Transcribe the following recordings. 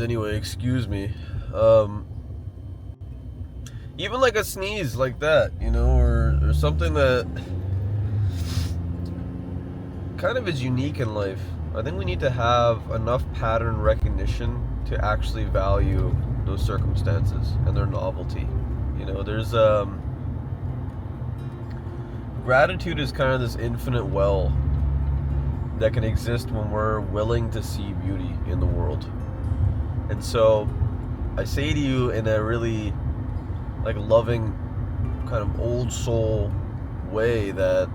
anyway, excuse me. Um, Even like a sneeze like that, or something that kind of is unique in life. I think we need to have enough pattern recognition to actually value those circumstances and their novelty. There's gratitude is kind of this infinite well that can exist when we're willing to see beauty in the world. And so I say to you in a really like loving kind of old soul way that,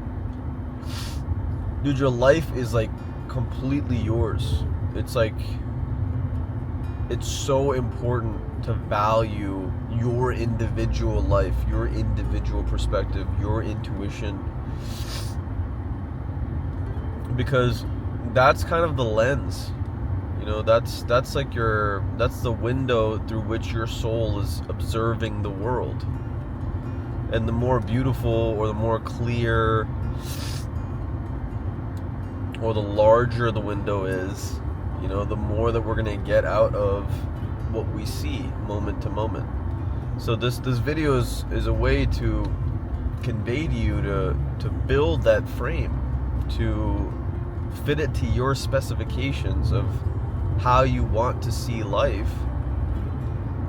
dude, your life is like completely yours. It's like, it's so important to value your individual life, your individual perspective, your intuition, because that's kind of the lens. That's like that's the window through which your soul is observing the world. And the more beautiful or the more clear or the larger the window is, the more that we're going to get out of what we see moment to moment. So this video is a way to convey to you to build that frame, to fit it to your specifications of how you want to see life,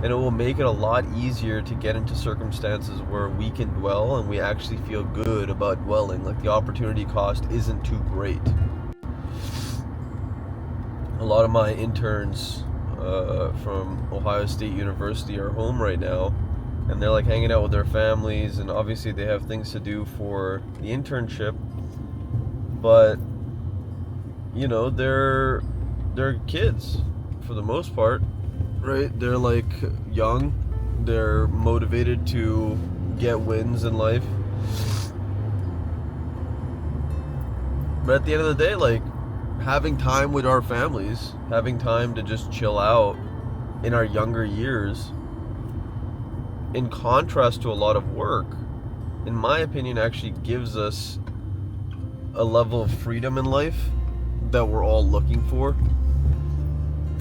and it will make it a lot easier to get into circumstances where we can dwell and we actually feel good about dwelling. Like, the opportunity cost isn't too great. A lot of my interns from Ohio State University are home right now, and they're like hanging out with their families, and obviously they have things to do for the internship, but they're kids for the most part, right? They're like young, they're motivated to get wins in life, but at the end of the day, like, having time with our families, having time to just chill out in our younger years, in contrast to a lot of work, in my opinion, actually gives us a level of freedom in life that we're all looking for.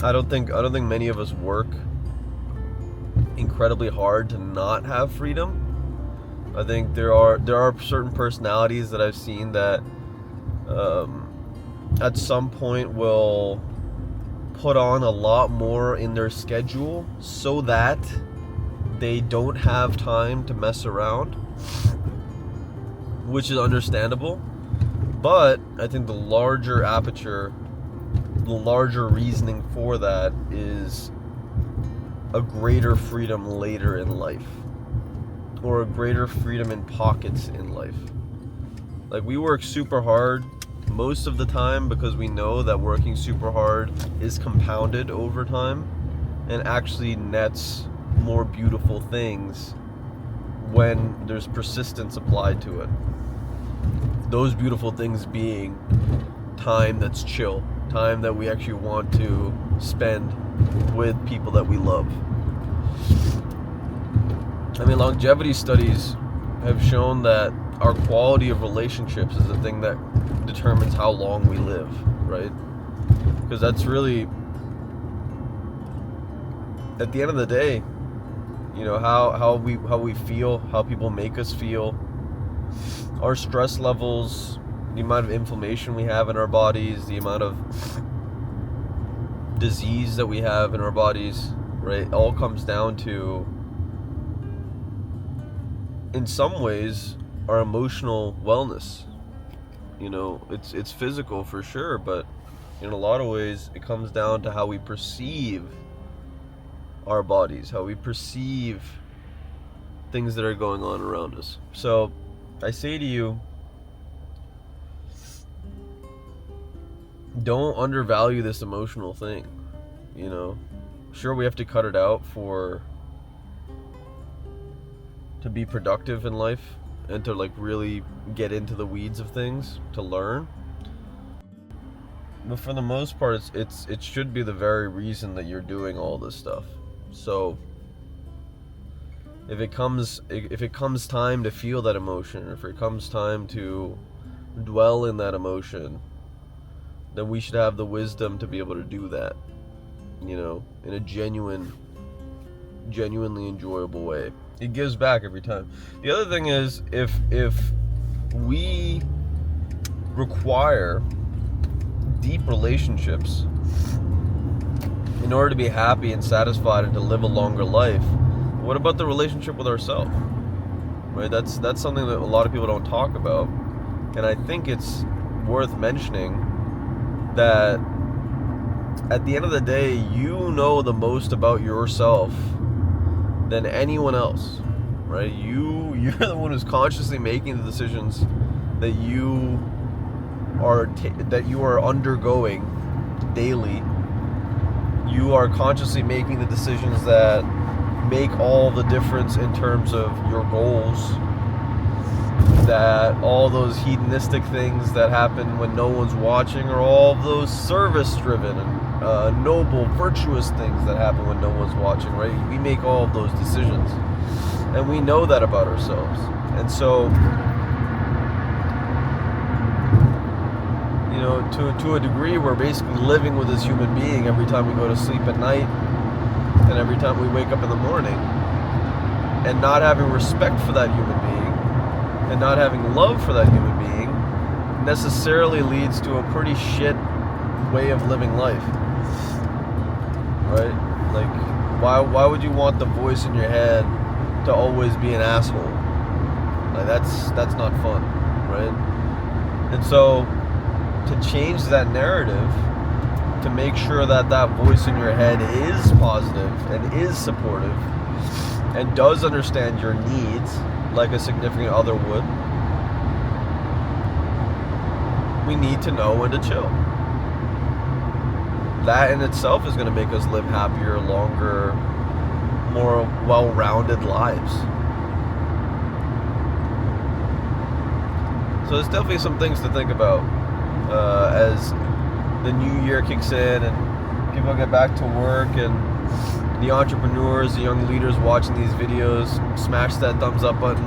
I don't think many of us work incredibly hard to not have freedom. I think there are certain personalities that I've seen that at some point will put on a lot more in their schedule so that they don't have time to mess around, which is understandable. But I think the larger aperture, the larger reasoning for that is a greater freedom later in life, or a greater freedom in pockets in life. Like, we work super hard most of the time because we know that working super hard is compounded over time and actually nets more beautiful things when there's persistence applied to it. Those beautiful things being time that's chill, time that we actually want to spend with people that we love. I mean, longevity studies have shown that our quality of relationships is the thing that determines how long we live, right? Because that's really, at the end of the day, how we feel, how people make us feel, our stress levels, the amount of inflammation we have in our bodies, the amount of disease that we have in our bodies, right? All comes down to, in some ways, our emotional wellness. It's physical for sure, but in a lot of ways it comes down to how we perceive our bodies, how we perceive things that are going on around us. So I say to you, don't undervalue this emotional thing. Sure, we have to cut it out to be productive in life and to like really get into the weeds of things to learn. But for the most part, it should be the very reason that you're doing all this stuff. So if it comes time to feel that emotion, if it comes time to dwell in that emotion, then we should have the wisdom to be able to do that. in a genuinely enjoyable way. It gives back every time. The other thing is, if we require deep relationships in order to be happy and satisfied and to live a longer life, what about the relationship with ourselves? Right? That's something that a lot of people don't talk about, and I think it's worth mentioning that at the end of the day, you know the most about yourself than anyone else, right? You're the one who's consciously making the decisions that you are undergoing daily. You are consciously making the decisions that make all the difference in terms of your goals, that all those hedonistic things that happen when no one's watching, or all of those service-driven and noble, virtuous things that happen when no one's watching, right? We make all of those decisions, and we know that about ourselves. And so, to a degree, we're basically living with this human being every time we go to sleep at night and every time we wake up in the morning, and not having respect for that human being and not having love for that human being necessarily leads to a pretty shit way of living life, right? Like, why would you want the voice in your head to always be an asshole? Like, that's not fun, right? And so, to change that narrative, to make sure that that voice in your head is positive and is supportive and does understand your needs like a significant other would, we need to know when to chill. That in itself is going to make us live happier, longer, more well-rounded lives. So there's definitely some things to think about as the new year kicks in and people get back to work, and the entrepreneurs, the young leaders watching these videos, smash that thumbs up button.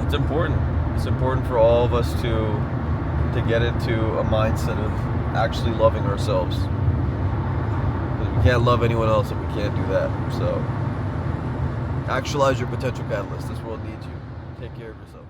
It's important. It's important for all of us to get into a mindset of actually loving ourselves. Because we can't love anyone else if we can't do that. So, actualize your potential catalyst. This world needs you. Take care of yourself.